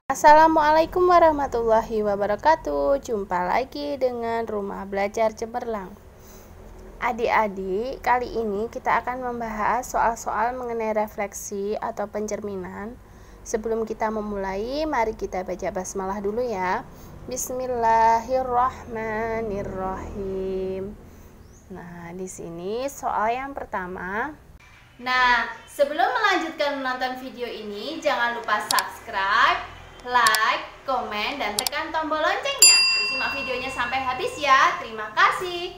Assalamualaikum warahmatullahi wabarakatuh. Jumpa lagi dengan Rumah Belajar Cemerlang. Adik-adik, kali ini kita akan membahas soal-soal mengenai refleksi atau pencerminan. Sebelum kita memulai, mari kita baca basmalah dulu ya. Bismillahirrahmanirrahim. Nah, di sini soal yang pertama. Nah, sebelum melanjutkan menonton video ini, jangan lupa subscribe, like, komen, dan tekan tombol loncengnya. Simak videonya sampai habis ya. Terima kasih.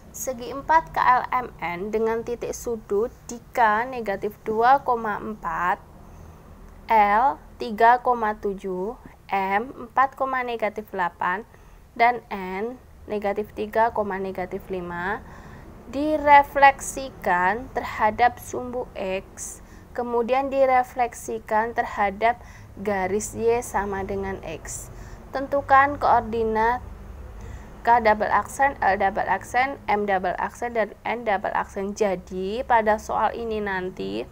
Segi 4 KLMN dengan titik sudut di K negatif 2,4, L 3,7, M 4,8, dan N negatif 3,5 direfleksikan terhadap sumbu X, kemudian direfleksikan terhadap garis Y sama dengan X. Tentukan koordinat K double aksen, L double aksen, M double aksen, dan N double aksen. Jadi pada soal ini nanti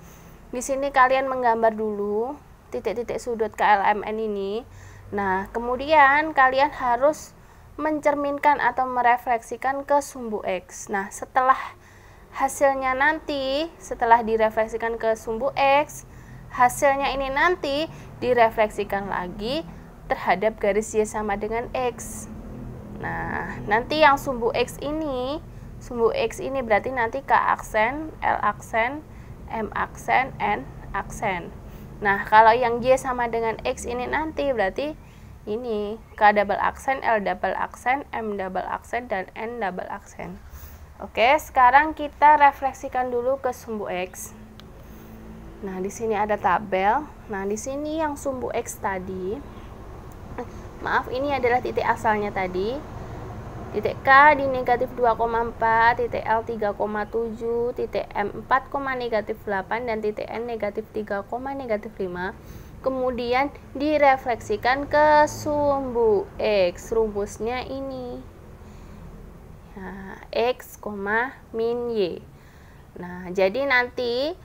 di sini kalian menggambar dulu titik-titik sudut KLMN ini. Nah, kemudian kalian harus mencerminkan atau merefleksikan ke sumbu X. Nah, setelah hasilnya nanti, setelah direfleksikan ke sumbu X, hasilnya ini nanti direfleksikan lagi terhadap garis Y sama dengan X. Nah, nanti yang sumbu X ini berarti nanti K aksen, L aksen, M aksen, N aksen. Nah, kalau yang Y sama dengan X ini nanti berarti ini K double aksen, L double aksen, M double aksen, dan N double aksen. Oke, sekarang kita refleksikan dulu ke sumbu X. Nah, di sini ada tabel. Nah, di sini yang sumbu X tadi, maaf, ini adalah titik asalnya tadi. Titik K di negatif 2,4, titik L 3,7, titik M 4,8, dan titik N negatif 3,5. Kemudian direfleksikan ke sumbu X. Rumusnya ini. Nah, X, min Y. Nah, jadi nanti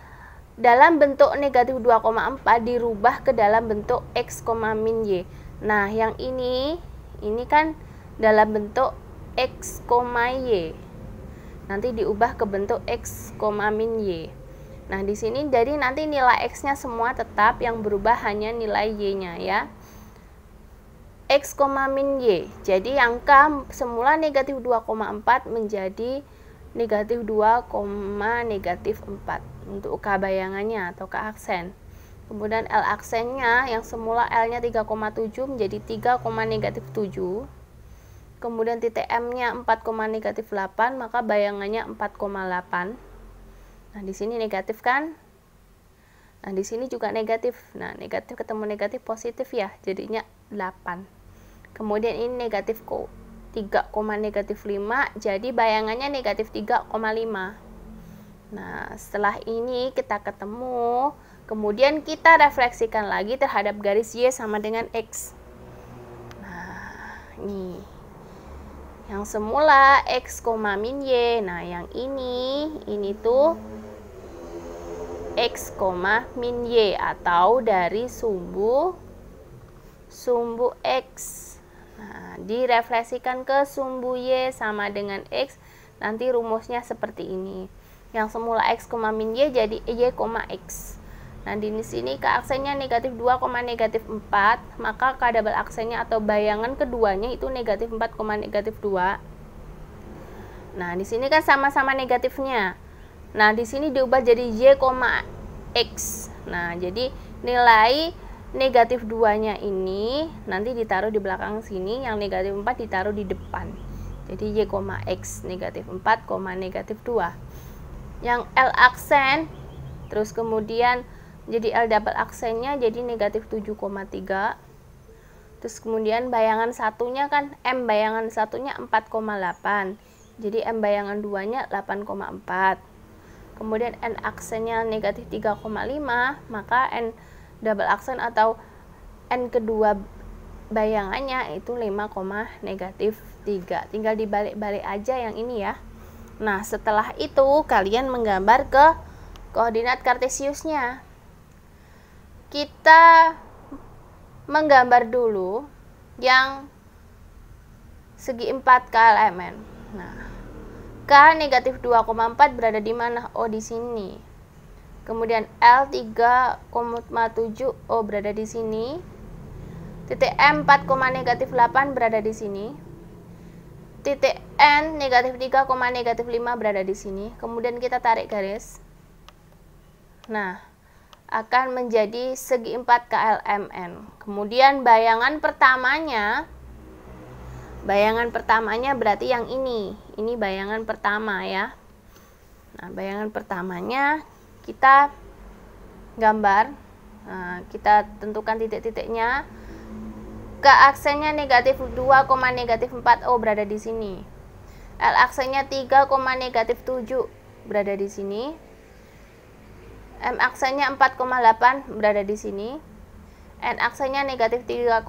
dalam bentuk negatif 2,4 dirubah ke dalam bentuk X, min Y. Nah, yang ini kan dalam bentuk X, Y. Nanti diubah ke bentuk X, min Y. Nah, di sini jadi nanti nilai X-nya semua tetap, yang berubah hanya nilai Y-nya ya. X, min Y. Jadi yang K semula negatif 2,4 menjadi negatif 2,4 untuk K bayangannya atau K aksen. Kemudian L aksennya yang semula L-nya 3,7 menjadi 3,7. Kemudian titik M-nya 4,8, maka bayangannya 4,8. Nah, di sini negatif kan? Nah, di sini juga negatif. Nah, negatif ketemu negatif positif ya, jadinya 8. Kemudian ini negatif 3,5, jadi bayangannya negatif 3,5. Nah, setelah ini kita ketemu, kemudian kita refleksikan lagi terhadap garis Y sama dengan X. Nah, ini yang semula X, min Y. Nah, yang ini tuh X, min Y atau dari sumbu X. Nah, direfleksikan ke sumbu Y sama dengan X. Nanti rumusnya seperti ini. Yang semula X, min Y jadi Y, X. Nah, di sini K aksennya negatif 2,4, maka K double aksennya atau bayangan keduanya itu negatif 4,2. Nah, di sini kan sama-sama negatifnya. Nah, di sini diubah jadi Y, X. Nah, jadi nilai negatif 2-nya ini nanti ditaruh di belakang sini, yang negatif 4 ditaruh di depan. Jadi Y, X negatif 4,2. Yang L aksen, terus kemudian jadi L double aksennya jadi negatif 7,3. Terus kemudian bayangan satunya kan M bayangan satunya 4,8. Jadi M bayangan 2-nya 8,4. Kemudian N aksennya negatif 3,5, maka N double aksen atau N kedua bayangannya itu 5,3. Tinggal dibalik-balik aja yang ini ya. Nah, setelah itu kalian menggambar ke koordinat kartesiusnya. Kita menggambar dulu yang segi 4 KLMN. Nah, K negatif 2,4 berada di mana? Oh, di sini. Kemudian L 3,7 oh berada di sini. Titik M 4,-8 berada di sini. Titik N negatif 3,-5 berada di sini. Kemudian kita tarik garis. Nah, akan menjadi segi 4 KLMN. Kemudian bayangan pertamanya berarti yang ini. Ini bayangan pertama ya. Nah, bayangan pertamanya kita gambar. Nah, kita tentukan titik-titiknya. K aksennya negatif 2,-4 oh berada di sini. L aksennya 3,-7 berada di sini. M aksennya 4,8 berada di sini. N aksennya negatif 3,5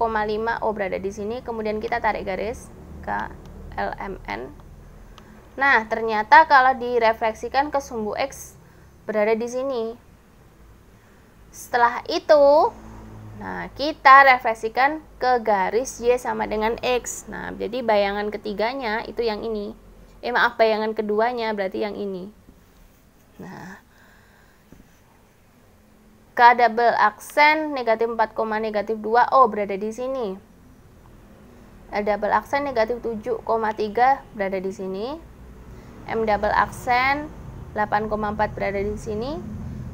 oh berada di sini. Kemudian kita tarik garis K L M N. Nah, ternyata kalau direfleksikan ke sumbu X berada di sini. Setelah itu, nah, kita refleksikan ke garis Y sama dengan X. Nah, jadi bayangan ketiganya itu yang ini. Bayangan keduanya berarti yang ini. Nah, K double aksen negatif 4,-2 oh berada di sini. L double aksen negatif 7,3 berada di sini. M double aksen 8,4 berada di sini.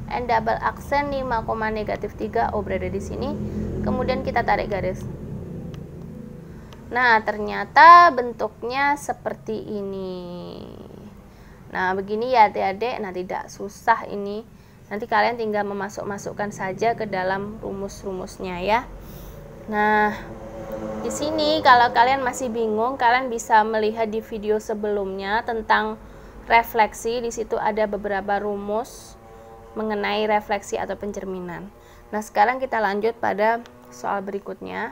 N double aksen 5,-3 oh berada di sini. Kemudian kita tarik garis. Nah, ternyata bentuknya seperti ini. Nah, begini ya adik-adik. Nah, tidak susah ini. Nanti kalian tinggal memasukkan saja ke dalam rumus-rumusnya ya. Nah, di sini kalau kalian masih bingung, kalian bisa melihat di video sebelumnya tentang refleksi. Di situ ada beberapa rumus mengenai refleksi atau pencerminan. Nah, sekarang kita lanjut pada soal berikutnya.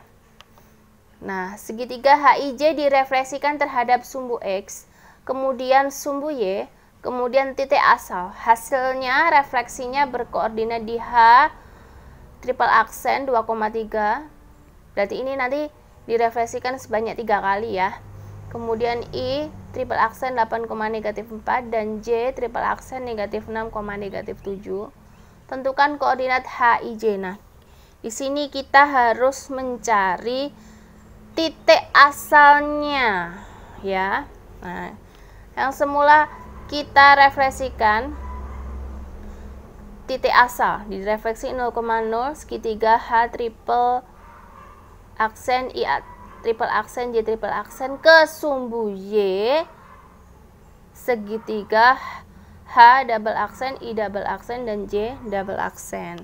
Nah, segitiga HIJ direfleksikan terhadap sumbu X, kemudian sumbu Y, kemudian titik asal. Hasilnya refleksinya berkoordinat di H triple aksen 2,3. Berarti ini nanti direfleksikan sebanyak 3 kali ya. Kemudian I triple aksen 8,-4 dan J triple aksen negatif 6,-7. Tentukan koordinat HIJ. Nah, di sini kita harus mencari titik asalnya ya. Nah, yang semula kita refleksikan titik asal direfleksi 0,0 segitiga H triple aksen I triple aksen J triple aksen ke sumbu Y segitiga H double aksen I double aksen dan J double aksen.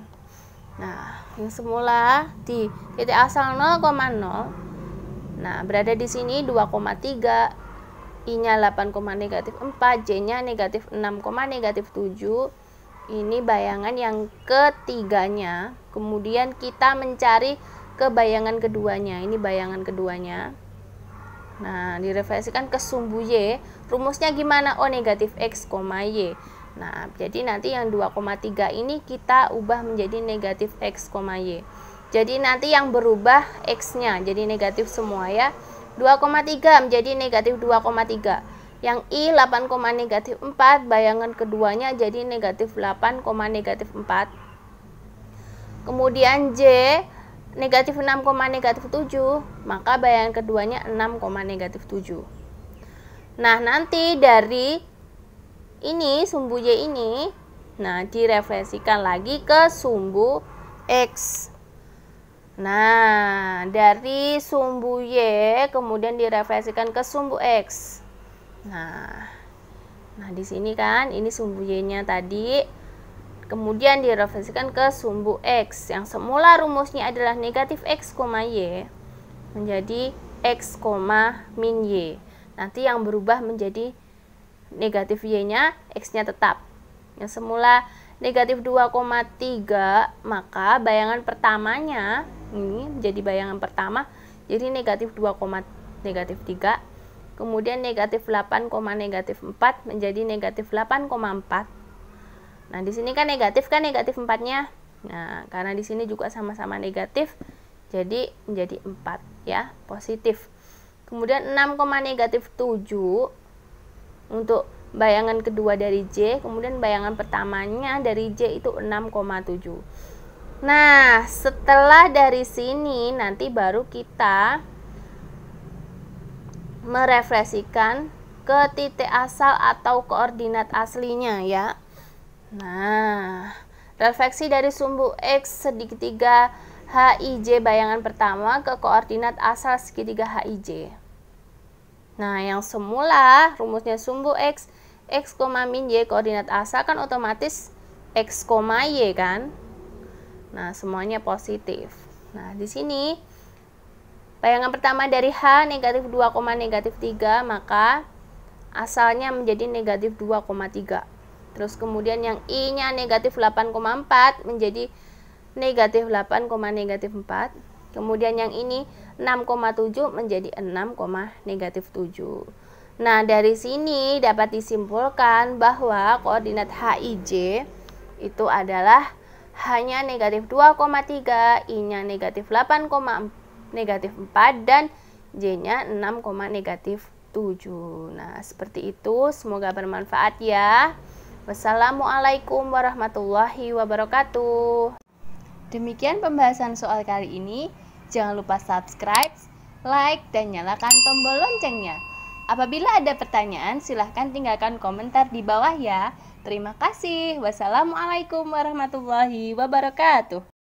Nah, yang semula di titik asal 0,0. Nah, berada di sini 2,3, I-nya 8,-4, J-nya negatif 6,-7. Ini bayangan yang ketiganya. Kemudian kita mencari ke bayangan keduanya. Ini bayangan keduanya. Nah, direfleksikan ke sumbu Y. Rumusnya gimana? Oh, negatif X, Y. Nah, jadi nanti yang 2,3 ini kita ubah menjadi negatif X, Y. Jadi nanti yang berubah X-nya jadi negatif semua ya. 2,3 menjadi negatif 2,3. Yang I 8,-4, bayangan keduanya jadi negatif 8,-4. Kemudian J negatif 6,-7, maka bayangan keduanya 6,-7. Nah, nanti dari ini sumbu Y ini, nah direfleksikan lagi ke sumbu X. Nah, dari sumbu Y kemudian direfleksikan ke sumbu X. Nah, di sini kan ini sumbu Y-nya tadi. Kemudian direfleksikan ke sumbu X. Yang semula rumusnya adalah negatif X, Y menjadi X, min Y. Nanti yang berubah menjadi negatif Y-nya, X-nya tetap. Yang semula negatif 2,3, maka bayangan pertamanya ini menjadi bayangan pertama jadi negatif 2,-3. Kemudian negatif 8,-4 menjadi negatif 8,4. Nah, di sini kan negatif 4-nya. Nah, karena di sini juga sama-sama negatif, Jadi menjadi 4 ya, positif. Kemudian 6, negatif 7 untuk bayangan kedua dari J, kemudian bayangan pertamanya dari J itu 6,7. Nah, setelah dari sini nanti baru kita merefleksikan ke titik asal atau koordinat aslinya ya. Nah, refleksi dari sumbu X segitiga HIJ bayangan pertama ke koordinat asal segitiga HIJ. Nah, yang semula rumusnya sumbu X min Y koordinat asal kan otomatis X, Y kan. Nah, semuanya positif. Nah, di sini bayangan pertama dari H negatif 2, negatif 3, maka asalnya menjadi negatif 2,3. Terus kemudian yang I-nya negatif 8,4 menjadi negatif 8, negatif 4. Kemudian yang ini 6,7 menjadi 6, negatif 7. Nah, dari sini dapat disimpulkan bahwa koordinat HIJ itu adalah hanya negatif 2,3, I-nya negatif 8, negatif 4, dan J-nya 6, negatif 7. Nah, seperti itu. Semoga bermanfaat ya. Wassalamualaikum warahmatullahi wabarakatuh. Demikian pembahasan soal kali ini. Jangan lupa subscribe, like, dan nyalakan tombol loncengnya. Apabila ada pertanyaan, silahkan tinggalkan komentar di bawah ya. Terima kasih. Wassalamualaikum warahmatullahi wabarakatuh.